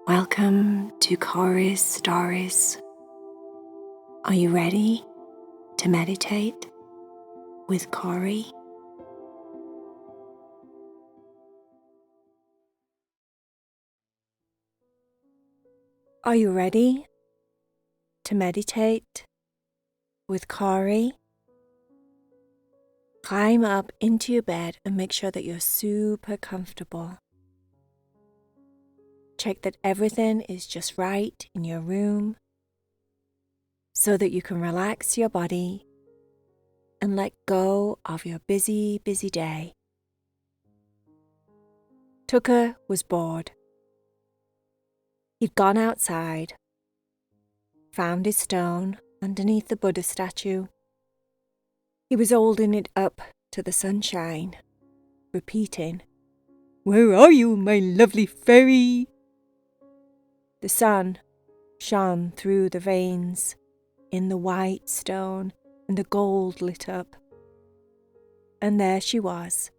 Welcome to Cory's Stories. Are you ready to meditate with Cory? Are you ready to meditate with Cory? Climb up into your bed and make sure that you're super comfortable. Check that everything is just right in your room so that you can relax your body and let go of your busy day. Tucker was bored. He'd gone outside, found his stone underneath the Buddha statue. He was holding it up to the sunshine, repeating, "Where are you, my lovely fairy?" The sun shone through the veins in the white stone and the gold lit up. And there she was,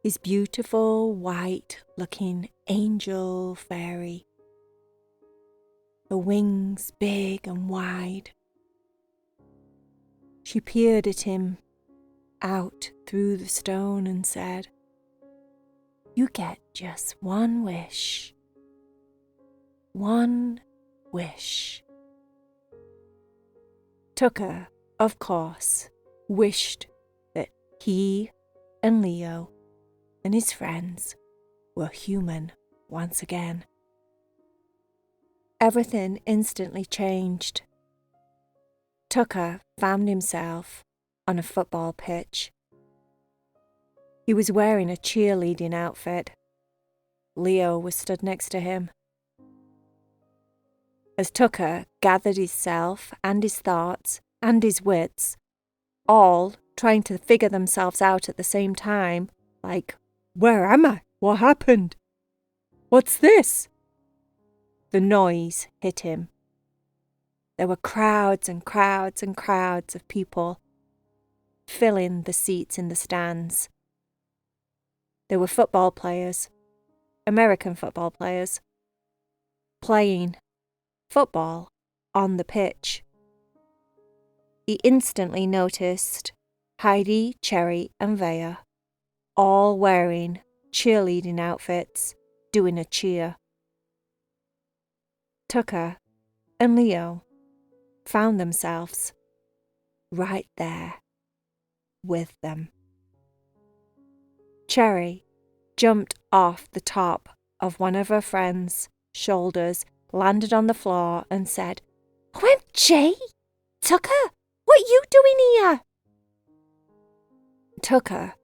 his beautiful white-looking angel fairy, her wings big and wide. She peered at him out through the stone and said, "You get just one wish. One wish." Tucker, of course, wished that he and Leo and his friends were human once again. Everything instantly changed. Tucker found himself on a football pitch. He was wearing a cheerleading outfit. Leo was stood next to him. As Tucker gathered himself and his thoughts and his wits, all trying to figure themselves out at the same time, like, "Where am I? What happened? What's this?" The noise hit him. There were crowds and crowds and crowds of people filling the seats in the stands. There were football players, American football players, playing football on the pitch. He instantly noticed Heidi, Cherry, and Vaya all wearing cheerleading outfits, doing a cheer. Tucker and Leo found themselves right there with them. Cherry jumped off the top of one of her friend's shoulders, landed on the floor and said, "OMG! Tucker, what are you doing here?" Tucker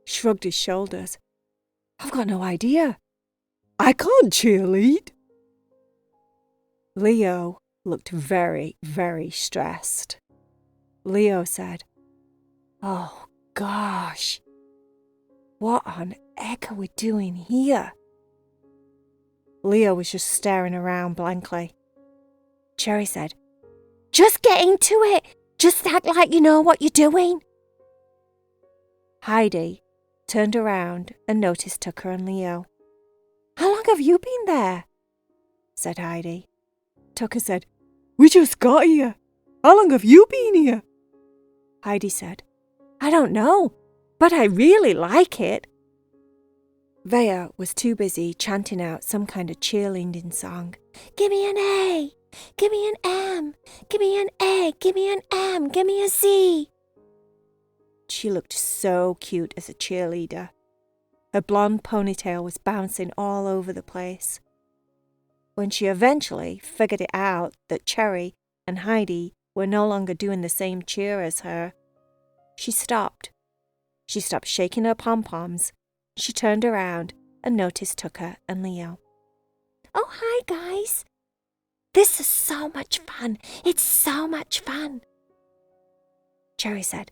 shrugged his shoulders. "I've got no idea. I can't cheerlead." Leo looked very, very stressed. Leo said, "Oh, gosh. What on earth are we doing here?" Leo was just staring around blankly. Cherry said, "Just get into it. Just act like you know what you're doing." Heidi turned around and noticed Tucker and Leo. "How long have you been there?" said Heidi. Tucker said, "We just got here. How long have you been here?" Heidi said, "I don't know, but I really like it." Vaya was too busy chanting out some kind of cheerleading song. "Give me an A, give me an M, give me an A, give me an M, give me a Z." She looked so cute as a cheerleader. Her blonde ponytail was bouncing all over the place. When she eventually figured it out that Cherry and Heidi were no longer doing the same cheer as her, she stopped. She stopped shaking her pom-poms. She turned around and noticed Tucker and Leo. "Oh, hi, guys. This is so much fun. It's so much fun." Cherry said,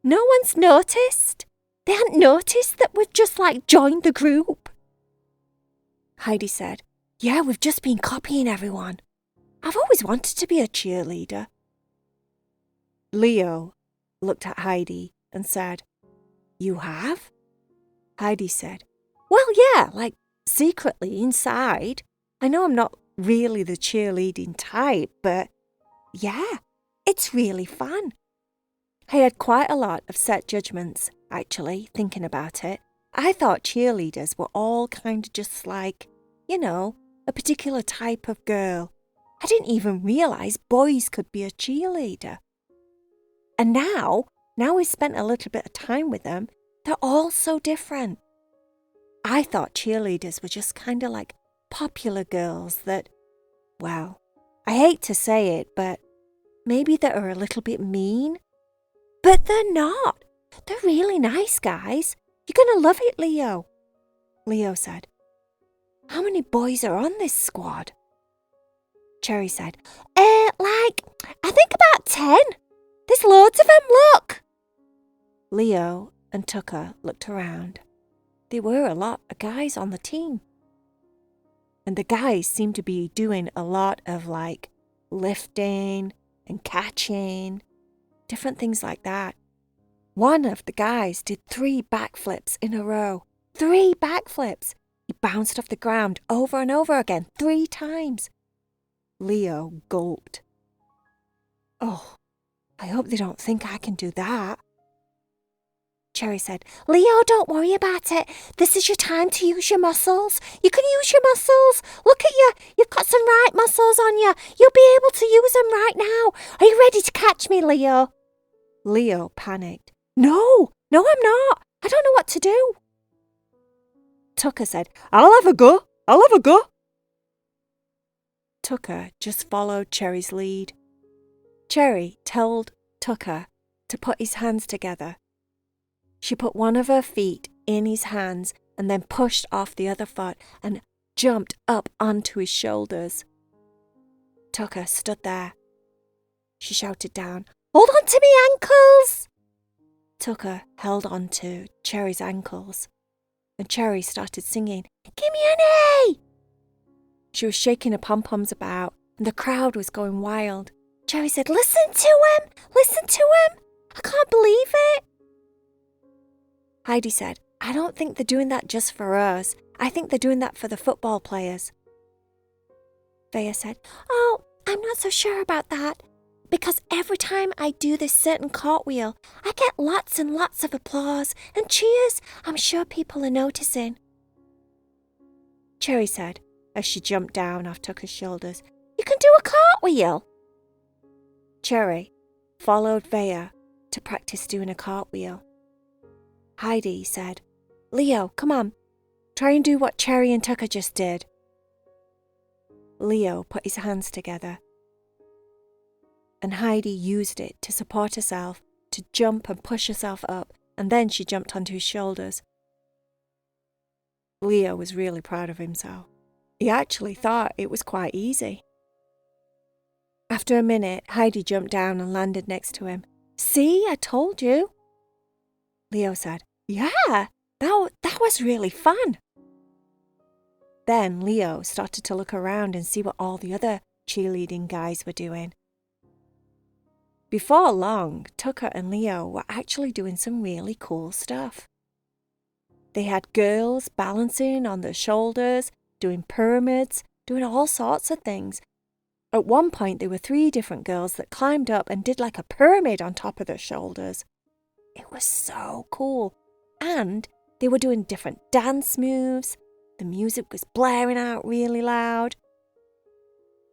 "No one's noticed. They hadn't noticed that we've just, joined the group." Heidi said, "Yeah, we've just been copying everyone. I've always wanted to be a cheerleader." Leo looked at Heidi and said, "You have?" Heidi said, "Well, yeah, secretly inside, I know I'm not really the cheerleading type, but yeah, it's really fun. I had quite a lot of set judgments, actually, thinking about it. I thought cheerleaders were all kind of just like, a particular type of girl. I didn't even realize boys could be a cheerleader. And now we've spent a little bit of time with them, they're all so different. I thought cheerleaders were just kind of like popular girls that, well, I hate to say it, but maybe that are a little bit mean. But they're not. They're really nice guys. You're going to love it, Leo. Leo said, "How many boys are on this squad?" Cherry said, I think about 10. There's loads of them, look. Leo and Tucker looked around. There were a lot of guys on the team. And the guys seemed to be doing a lot of lifting and catching, different things like that. One of the guys did 3 backflips in a row. 3 backflips. He bounced off the ground over and over again 3 times. Leo gulped. "Oh, I hope they don't think I can do that." Cherry said, "Leo, don't worry about it. This is your time to use your muscles. You can use your muscles. Look at you. You've got some right muscles on you. You'll be able to use them right now. Are you ready to catch me, Leo?" Leo panicked. No, I'm not. I don't know what to do." Tucker said, I'll have a go. Tucker just followed Cherry's lead. Cherry told Tucker to put his hands together. She put one of her feet in his hands and then pushed off the other foot and jumped up onto his shoulders. Tucker stood there. She shouted down, "Hold on to me ankles!" Tucker held on to Cherry's ankles, and Cherry started singing, "Give me an A!" She was shaking her pom-poms about, and the crowd was going wild. Cherry said, Listen to him! I can't believe it!" Heidi said, "I don't think they're doing that just for us. I think they're doing that for the football players." Vaya said, "Oh, I'm not so sure about that, because every time I do this certain cartwheel, I get lots and lots of applause and cheers. I'm sure people are noticing." Cherry said, as she jumped down off Tucker's shoulders, "You can do a cartwheel." Cherry followed Vaya to practice doing a cartwheel. Heidi said, "Leo, come on, try and do what Cherry and Tucker just did." Leo put his hands together, and Heidi used it to support herself, to jump and push herself up, and then she jumped onto his shoulders. Leo was really proud of himself. He actually thought it was quite easy. After a minute, Heidi jumped down and landed next to him. "See, I told you." Leo said, "Yeah, that was really fun." Then Leo started to look around and see what all the other cheerleading guys were doing. Before long, Tucker and Leo were actually doing some really cool stuff. They had girls balancing on their shoulders, doing pyramids, doing all sorts of things. At one point, there were 3 different girls that climbed up and did like a pyramid on top of their shoulders. It was so cool. And they were doing different dance moves. The music was blaring out really loud.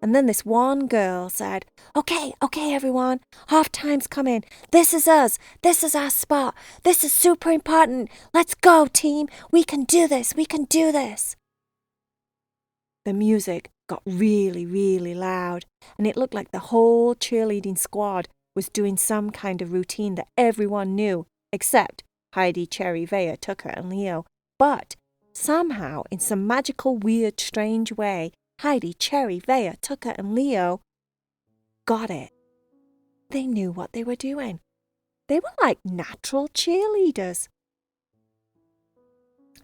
And then this one girl said, Okay, everyone, half-time's coming. This is us. This is our spot. This is super important. Let's go, team. We can do this. The music got really, really loud, and it looked like the whole cheerleading squad was doing some kind of routine that everyone knew, except Heidi, Cherry, Vaya, Tucker, and Leo. But somehow, in some magical, weird, strange way, Heidi, Cherry, Vaya, Tucker, and Leo got it. They knew what they were doing. They were like natural cheerleaders.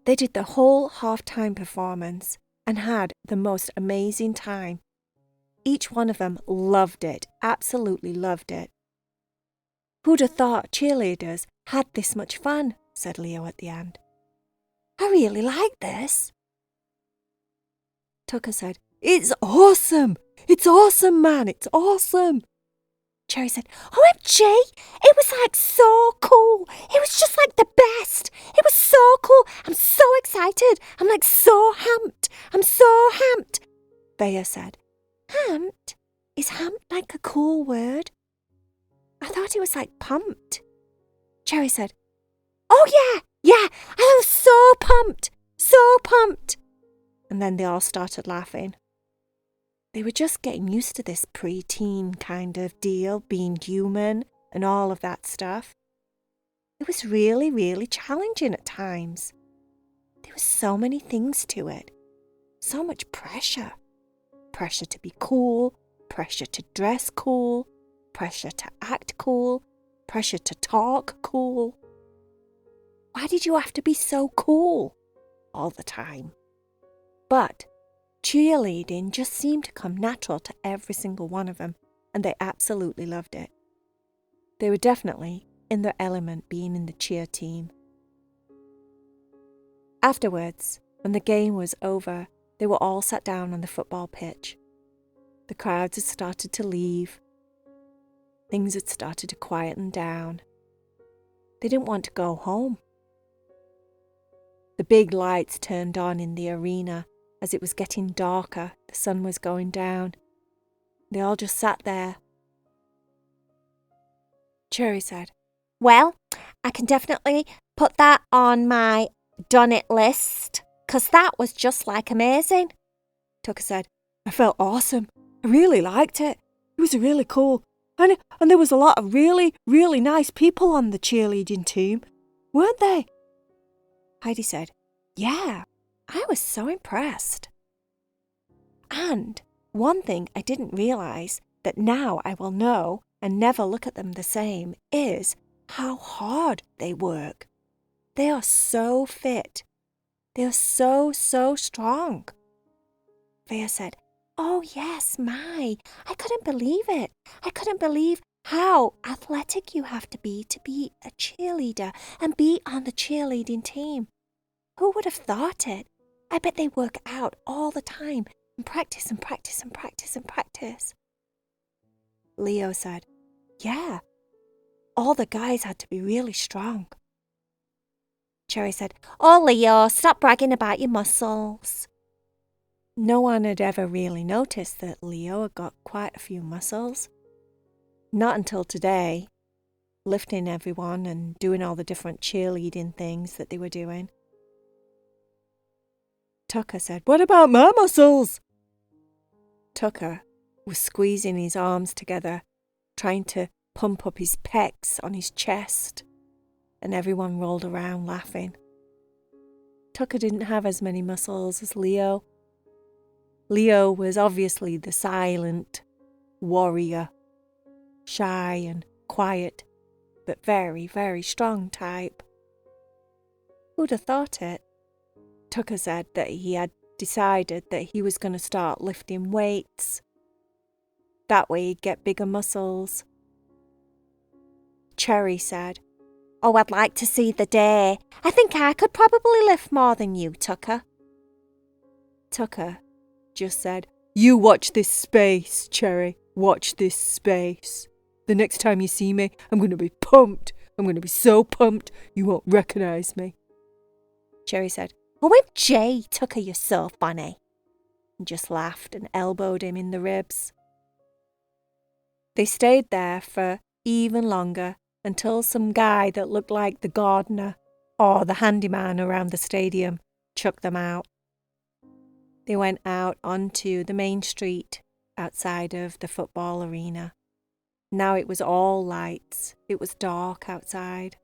They did the whole halftime performance and had the most amazing time. Each one of them loved it, absolutely loved it. "Who'd have thought cheerleaders had this much fun?" said Leo at the end. "I really like this." Tucker said, "It's awesome! It's awesome, man! It's awesome!" Cherry said, "OMG! It was like so cool! It was just like the best! It was so cool! I'm so excited! I'm like so hamped! I'm so hamped!" Vaya said, "Hamped? Is hamped like a cool word? I thought it was like pumped." Cherry said, "Oh yeah, I was so pumped! So pumped!" And then they all started laughing. They were just getting used to this pre-teen kind of deal, being human and all of that stuff. It was really, really challenging at times. There were so many things to it. So much pressure. Pressure to be cool, pressure to dress cool, pressure to act cool, pressure to talk cool. Why did you have to be so cool all the time? But cheerleading just seemed to come natural to every single one of them, and they absolutely loved it. They were definitely in their element being in the cheer team. Afterwards, when the game was over, they were all sat down on the football pitch. The crowds had started to leave. Things had started to quieten down. They didn't want to go home. The big lights turned on in the arena. As it was getting darker, the sun was going down. They all just sat there. Cherry said, "Well, I can definitely put that on my done it list, 'cause that was just like amazing." Tucker said, "I felt awesome. I really liked it. It was really cool. And there was a lot of really, really nice people on the cheerleading team, weren't they?" Heidi said, "Yeah, I was so impressed. And one thing I didn't realise that now I will know and never look at them the same is how hard they work. They are so fit. They are so, so strong." Vaya said, "Oh yes, I couldn't believe it. I couldn't believe how athletic you have to be a cheerleader and be on the cheerleading team. Who would have thought it? I bet they work out all the time and practice and practice and practice and practice." Leo said, "Yeah, all the guys had to be really strong." Cherry said, "Oh, Leo, stop bragging about your muscles." No one had ever really noticed that Leo had got quite a few muscles. Not until today, lifting everyone and doing all the different cheerleading things that they were doing. Tucker said, "What about my muscles?" Tucker was squeezing his arms together, trying to pump up his pecs on his chest, and everyone rolled around laughing. Tucker didn't have as many muscles as Leo. Leo was obviously the silent warrior, shy and quiet, but very, very strong type. Who'd have thought it? Tucker said that he had decided that he was going to start lifting weights. That way he'd get bigger muscles. Cherry said, "Oh, I'd like to see the day. I think I could probably lift more than you, Tucker." Tucker just said, "You watch this space, Cherry. Watch this space. The next time you see me, I'm going to be pumped. I'm going to be so pumped you won't recognise me." Cherry said, "OMG, Tucker, you're so funny," and just laughed and elbowed him in the ribs. They stayed there for even longer until some guy that looked like the gardener or the handyman around the stadium chucked them out. They went out onto the main street outside of the football arena. Now it was all lights. It was dark outside.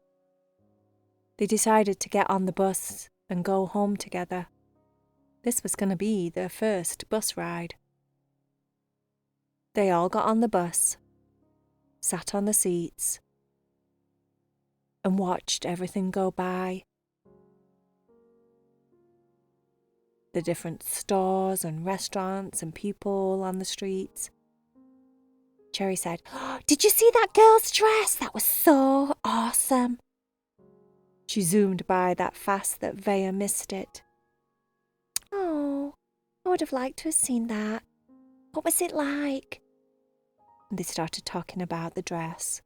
They decided to get on the bus and go home together. This was going to be their first bus ride. They all got on the bus, sat on the seats, and watched everything go by. The different stores and restaurants and people on the streets. Cherry said, "Oh, did you see that girl's dress? That was so awesome." She zoomed by that fast that Vaya missed it. Oh, would have liked to have seen that. What was it like? And they started talking about the dress.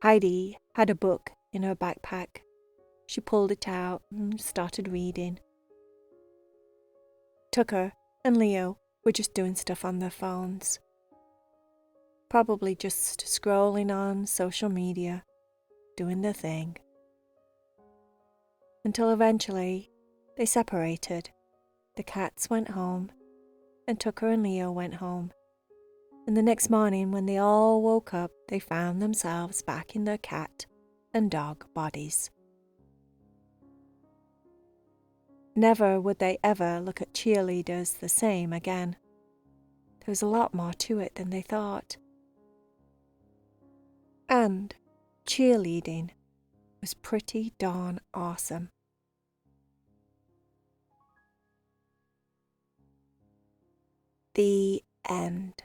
Heidi had a book in her backpack. She pulled it out and started reading. Tucker and Leo were just doing stuff on their phones. Probably just scrolling on social media, doing their thing. Until eventually they separated. The cats went home, and Tucker and Leo went home. And the next morning, when they all woke up, they found themselves back in their cat and dog bodies. Never would they ever look at cheerleaders the same again. There was a lot more to it than they thought. And cheerleading was pretty darn awesome. The end.